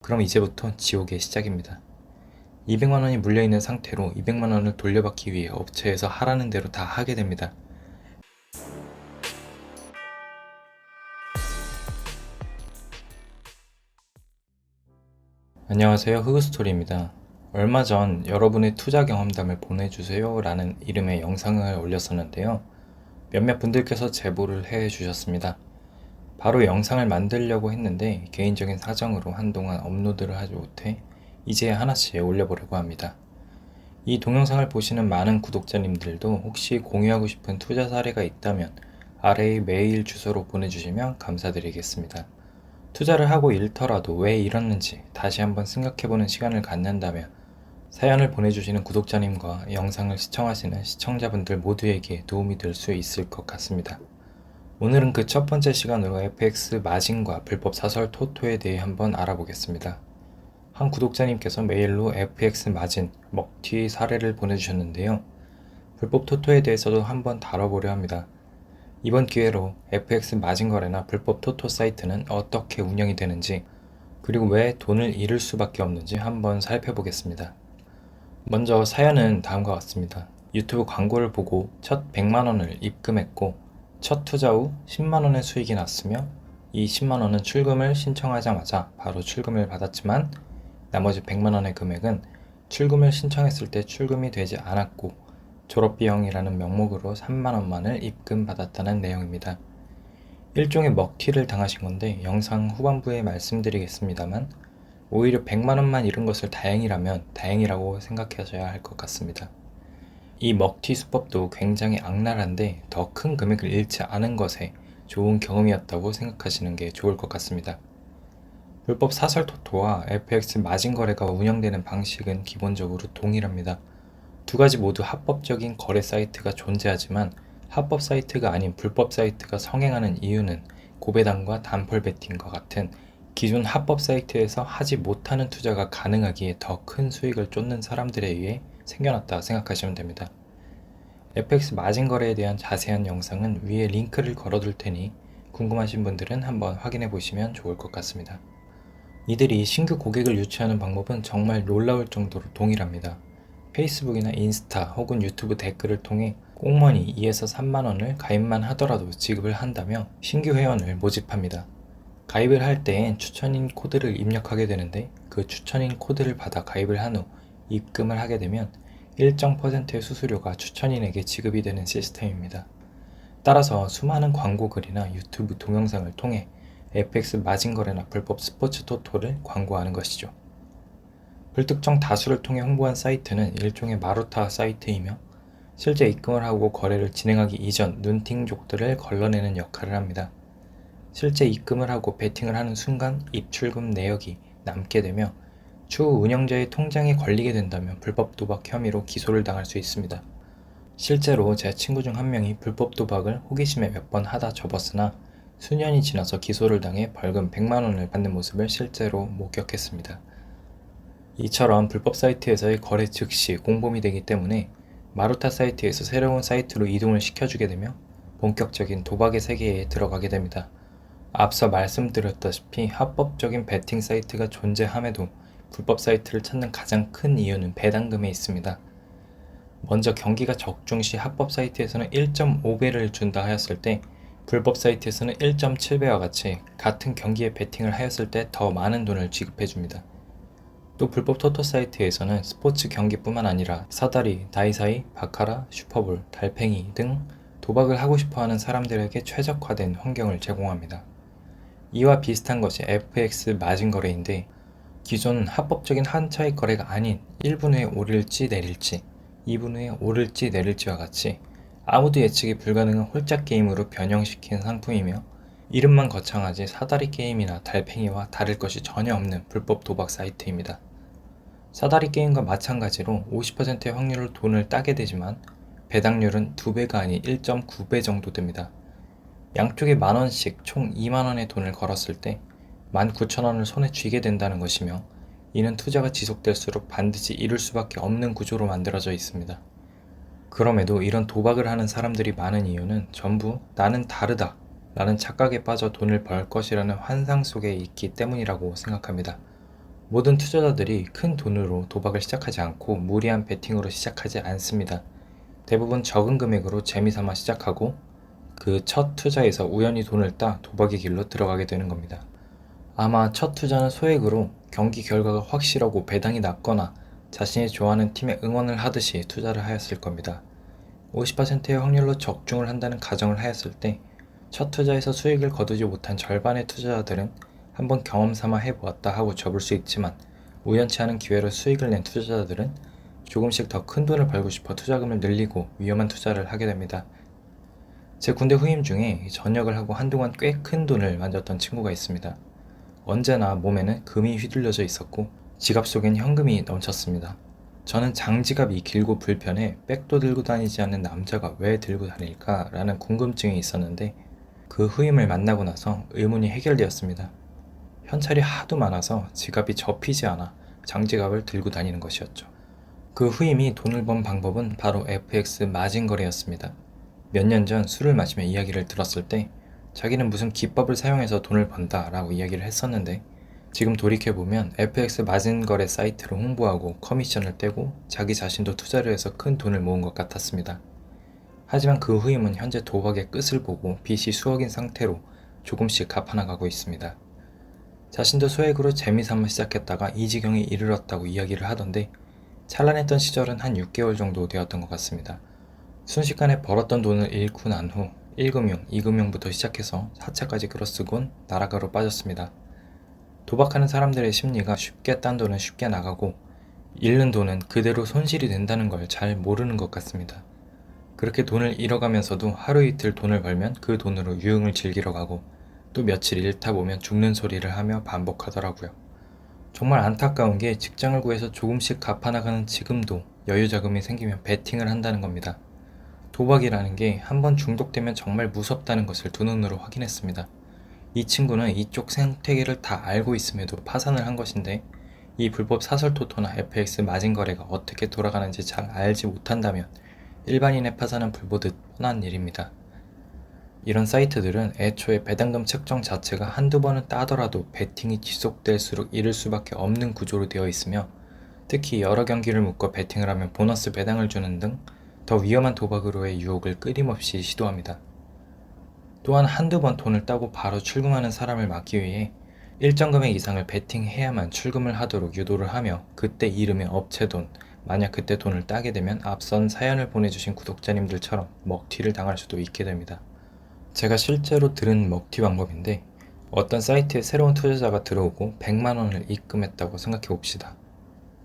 그럼 이제부터 지옥의 시작입니다. 200만 원이 물려있는 상태로 200만 원을 돌려받기 위해 업체에서 하라는 대로 다 하게 됩니다. 안녕하세요, 흑우스토리입니다. 얼마 전 여러분의 투자 경험담을 보내주세요 라는 이름의 영상을 올렸었는데요. 몇몇 분들께서 제보를 해주셨습니다. 바로 영상을 만들려고 했는데 개인적인 사정으로 한동안 업로드를 하지 못해 이제 하나씩 올려보려고 합니다. 이 동영상을 보시는 많은 구독자님들도 혹시 공유하고 싶은 투자 사례가 있다면 아래의 메일 주소로 보내주시면 감사드리겠습니다. 투자를 하고 잃더라도 왜 잃었는지 다시 한번 생각해보는 시간을 갖는다면 사연을 보내주시는 구독자님과 영상을 시청하시는 시청자분들 모두에게 도움이 될 수 있을 것 같습니다. 오늘은 그 첫 번째 시간으로 FX 마진과 불법 사설 토토에 대해 한번 알아보겠습니다. 한 구독자님께서 메일로 FX 마진, 먹튀 사례를 보내주셨는데요. 불법 토토에 대해서도 한번 다뤄보려 합니다. 이번 기회로 FX 마진 거래나 불법 토토 사이트는 어떻게 운영이 되는지, 그리고 왜 돈을 잃을 수밖에 없는지 한번 살펴보겠습니다. 먼저 사연은 다음과 같습니다. 유튜브 광고를 보고 첫 100만원을 입금했고 첫 투자 후 10만원의 수익이 났으며 이 10만원은 출금을 신청하자마자 바로 출금을 받았지만 나머지 100만원의 금액은 출금을 신청했을 때 출금이 되지 않았고 졸업비용이라는 명목으로 3만원만을 입금받았다는 내용입니다. 일종의 먹튀를 당하신 건데 영상 후반부에 말씀드리겠습니다만 오히려 100만원만 잃은 것을 다행이라면 다행이라고 생각하셔야 할 것 같습니다. 이 먹튀 수법도 굉장히 악랄한데 더 큰 금액을 잃지 않은 것에 좋은 경험이었다고 생각하시는 게 좋을 것 같습니다. 불법 사설 토토와 FX 마진 거래가 운영되는 방식은 기본적으로 동일합니다. 두 가지 모두 합법적인 거래 사이트가 존재하지만 합법 사이트가 아닌 불법 사이트가 성행하는 이유는 고배당과 단펄 베팅과 같은 기존 합법 사이트에서 하지 못하는 투자가 가능하기에 더 큰 수익을 쫓는 사람들에 의해 생겨났다 생각하시면 됩니다. FX 마진 거래에 대한 자세한 영상은 위에 링크를 걸어둘 테니 궁금하신 분들은 한번 확인해 보시면 좋을 것 같습니다. 이들이 신규 고객을 유치하는 방법은 정말 놀라울 정도로 동일합니다. 페이스북이나 인스타 혹은 유튜브 댓글을 통해 꽁머니 2에서 3만원을 가입만 하더라도 지급을 한다며 신규 회원을 모집합니다. 가입을 할 때엔 추천인 코드를 입력하게 되는데 그 추천인 코드를 받아 가입을 한 후 입금을 하게 되면 일정 퍼센트의 수수료가 추천인에게 지급이 되는 시스템입니다. 따라서 수많은 광고 글이나 유튜브 동영상을 통해 FX 마진 거래나 불법 스포츠 토토를 광고하는 것이죠. 불특정 다수를 통해 홍보한 사이트는 일종의 마루타 사이트이며 실제 입금을 하고 거래를 진행하기 이전 눈팅족들을 걸러내는 역할을 합니다. 실제 입금을 하고 베팅을 하는 순간 입출금 내역이 남게 되며 추후 운영자의 통장에 걸리게 된다면 불법 도박 혐의로 기소를 당할 수 있습니다. 실제로 제 친구 중 한 명이 불법 도박을 호기심에 몇 번 하다 접었으나 수년이 지나서 기소를 당해 벌금 100만원을 받는 모습을 실제로 목격했습니다. 이처럼 불법 사이트에서의 거래 즉시 공범이 되기 때문에 마루타 사이트에서 새로운 사이트로 이동을 시켜주게 되며 본격적인 도박의 세계에 들어가게 됩니다. 앞서 말씀드렸다시피 합법적인 베팅 사이트가 존재함에도 불법 사이트를 찾는 가장 큰 이유는 배당금에 있습니다. 먼저 경기가 적중시 합법 사이트에서는 1.5배를 준다 하였을 때 불법 사이트에서는 1.7배와 같이 같은 경기에 베팅을 하였을 때 더 많은 돈을 지급해줍니다. 또 불법 토토 사이트에서는 스포츠 경기뿐만 아니라 사다리, 다이사이, 바카라, 슈퍼볼, 달팽이 등 도박을 하고 싶어하는 사람들에게 최적화된 환경을 제공합니다. 이와 비슷한 것이 FX 마진 거래인데 기존 합법적인 한 차익 거래가 아닌 1분 후에 오를지 내릴지, 2분 후에 오를지 내릴지와 같이 아무도 예측이 불가능한 홀짝 게임으로 변형시킨 상품이며 이름만 거창하지 사다리 게임이나 달팽이와 다를 것이 전혀 없는 불법 도박 사이트입니다. 사다리 게임과 마찬가지로 50%의 확률로 돈을 따게 되지만 배당률은 2배가 아닌 1.9배 정도 됩니다. 양쪽에 만원씩 총 2만원의 돈을 걸었을 때 19,000원을 손에 쥐게 된다는 것이며 이는 투자가 지속될수록 반드시 잃을 수밖에 없는 구조로 만들어져 있습니다. 그럼에도 이런 도박을 하는 사람들이 많은 이유는 전부 나는 다르다 라는 착각에 빠져 돈을 벌 것이라는 환상 속에 있기 때문이라고 생각합니다. 모든 투자자들이 큰 돈으로 도박을 시작하지 않고 무리한 베팅으로 시작하지 않습니다. 대부분 적은 금액으로 재미삼아 시작하고 그 첫 투자에서 우연히 돈을 따 도박의 길로 들어가게 되는 겁니다. 아마 첫 투자는 소액으로 경기 결과가 확실하고 배당이 낮거나 자신이 좋아하는 팀에 응원을 하듯이 투자를 하였을 겁니다. 50%의 확률로 적중을 한다는 가정을 하였을 때 첫 투자에서 수익을 거두지 못한 절반의 투자자들은 한번 경험 삼아 해보았다 하고 접을 수 있지만, 우연치 않은 기회로 수익을 낸 투자자들은 조금씩 더 큰 돈을 벌고 싶어 투자금을 늘리고 위험한 투자를 하게 됩니다. 제 군대 후임 중에 전역을 하고 한동안 꽤 큰 돈을 만졌던 친구가 있습니다. 언제나 몸에는 금이 휘둘려져 있었고 지갑 속엔 현금이 넘쳤습니다. 저는 장지갑이 길고 불편해 백도 들고 다니지 않는 남자가 왜 들고 다닐까 라는 궁금증이 있었는데, 그 후임을 만나고 나서 의문이 해결되었습니다. 현찰이 하도 많아서 지갑이 접히지 않아 장지갑을 들고 다니는 것이었죠. 그 후임이 돈을 번 방법은 바로 FX 마진 거래였습니다. 몇 년 전 술을 마시며 이야기를 들었을 때 자기는 무슨 기법을 사용해서 돈을 번다 라고 이야기를 했었는데, 지금 돌이켜보면 FX 마진 거래 사이트를 홍보하고 커미션을 떼고 자기 자신도 투자를 해서 큰 돈을 모은 것 같았습니다. 하지만 그 후임은 현재 도박의 끝을 보고 빚이 수억인 상태로 조금씩 갚아나가고 있습니다. 자신도 소액으로 재미삼아 시작했다가 이 지경에 이르렀다고 이야기를 하던데, 찬란했던 시절은 한 6개월 정도 되었던 것 같습니다. 순식간에 벌었던 돈을 잃고 난 후 1금융, 2금융부터 시작해서 4차까지 끌어쓰곤 나라가로 빠졌습니다. 도박하는 사람들의 심리가 쉽게 딴 돈은 쉽게 나가고 잃는 돈은 그대로 손실이 된다는 걸 잘 모르는 것 같습니다. 그렇게 돈을 잃어가면서도 하루 이틀 돈을 벌면 그 돈으로 유흥을 즐기러 가고 또 며칠 잃다 보면 죽는 소리를 하며 반복하더라고요. 정말 안타까운 게 직장을 구해서 조금씩 갚아나가는 지금도 여유 자금이 생기면 베팅을 한다는 겁니다. 도박이라는 게 한번 중독되면 정말 무섭다는 것을 두 눈으로 확인했습니다. 이 친구는 이쪽 생태계를 다 알고 있음에도 파산을 한 것인데, 이 불법 사설토토나 FX 마진 거래가 어떻게 돌아가는지 잘 알지 못한다면 일반인의 파산은 불보듯 뻔한 일입니다. 이런 사이트들은 애초에 배당금 책정 자체가 한두 번은 따더라도 베팅이 지속될수록 잃을 수밖에 없는 구조로 되어 있으며, 특히 여러 경기를 묶어 베팅을 하면 보너스 배당을 주는 등 더 위험한 도박으로의 유혹을 끊임없이 시도합니다. 또한 한두 번 돈을 따고 바로 출금하는 사람을 막기 위해 일정 금액 이상을 베팅해야만 출금을 하도록 유도를 하며, 그때 잃으면 업체 돈, 만약 그때 돈을 따게 되면 앞선 사연을 보내주신 구독자님들처럼 먹튀를 당할 수도 있게 됩니다. 제가 실제로 들은 먹튀 방법인데, 어떤 사이트에 새로운 투자자가 들어오고 100만원을 입금했다고 생각해 봅시다.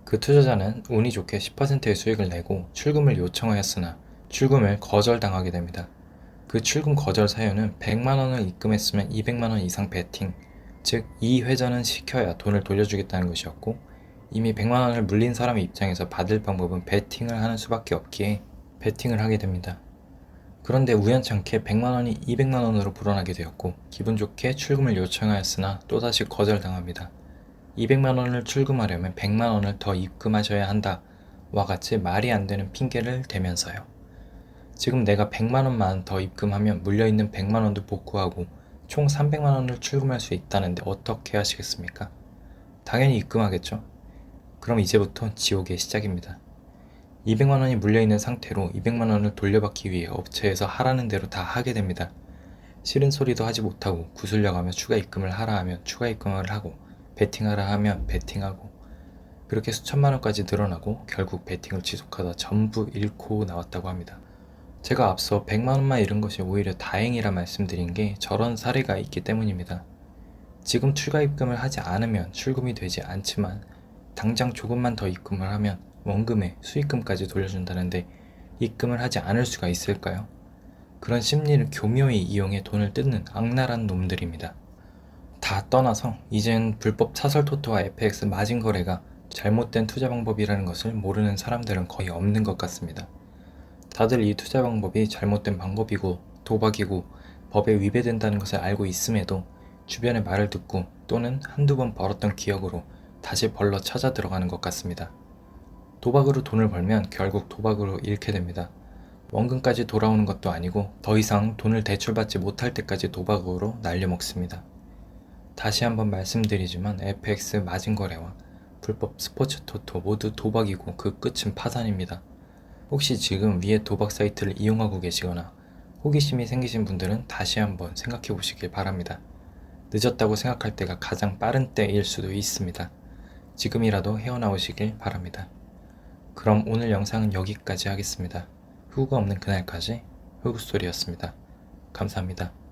그 투자자는 운이 좋게 10%의 수익을 내고 출금을 요청하였으나 출금을 거절당하게 됩니다. 그 출금 거절 사유는 100만원을 입금했으면 200만원 이상 베팅, 즉 2회전은 시켜야 돈을 돌려주겠다는 것이었고, 이미 100만원을 물린 사람의 입장에서 받을 방법은 베팅을 하는 수밖에 없기에 베팅을 하게 됩니다. 그런데 우연찮게 100만원이 200만원으로 불어나게 되었고, 기분 좋게 출금을 요청하였으나 또다시 거절당합니다. 200만원을 출금하려면 100만원을 더 입금하셔야 한다 와 같이 말이 안 되는 핑계를 대면서요. 지금 내가 100만원만 더 입금하면 물려있는 100만원도 복구하고 총 300만원을 출금할 수 있다는데 어떻게 하시겠습니까? 당연히 입금하겠죠? 그럼 이제부터 지옥의 시작입니다. 200만원이 물려있는 상태로 200만원을 돌려받기 위해 업체에서 하라는 대로 다 하게 됩니다. 싫은 소리도 하지 못하고 구슬려고 하면 추가 입금을 하라 하면 추가 입금을 하고, 베팅하라 하면 베팅하고, 그렇게 수천만원까지 늘어나고 결국 베팅을 지속하다 전부 잃고 나왔다고 합니다. 제가 앞서 100만원만 잃은 것이 오히려 다행이라 말씀드린 게 저런 사례가 있기 때문입니다. 지금 추가 입금을 하지 않으면 출금이 되지 않지만 당장 조금만 더 입금을 하면 원금에 수익금까지 돌려준다는데 입금을 하지 않을 수가 있을까요? 그런 심리를 교묘히 이용해 돈을 뜯는 악랄한 놈들입니다. 다 떠나서 이젠 불법 사설토토와 FX 마진 거래가 잘못된 투자 방법이라는 것을 모르는 사람들은 거의 없는 것 같습니다. 다들 이 투자 방법이 잘못된 방법이고 도박이고 법에 위배된다는 것을 알고 있음에도 주변의 말을 듣고 또는 한두 번 벌었던 기억으로 다시 벌러 찾아 들어가는 것 같습니다. 도박으로 돈을 벌면 결국 도박으로 잃게 됩니다. 원금까지 돌아오는 것도 아니고 더 이상 돈을 대출받지 못할 때까지 도박으로 날려먹습니다. 다시 한번 말씀드리지만 FX 마진 거래와 불법 스포츠 토토 모두 도박이고 그 끝은 파산입니다. 혹시 지금 위의 도박 사이트를 이용하고 계시거나 호기심이 생기신 분들은 다시 한번 생각해 보시길 바랍니다. 늦었다고 생각할 때가 가장 빠른 때일 수도 있습니다. 지금이라도 헤어나오시길 바랍니다. 그럼 오늘 영상은 여기까지 하겠습니다. 후가 없는 그날까지 흑우소리였습니다. 감사합니다.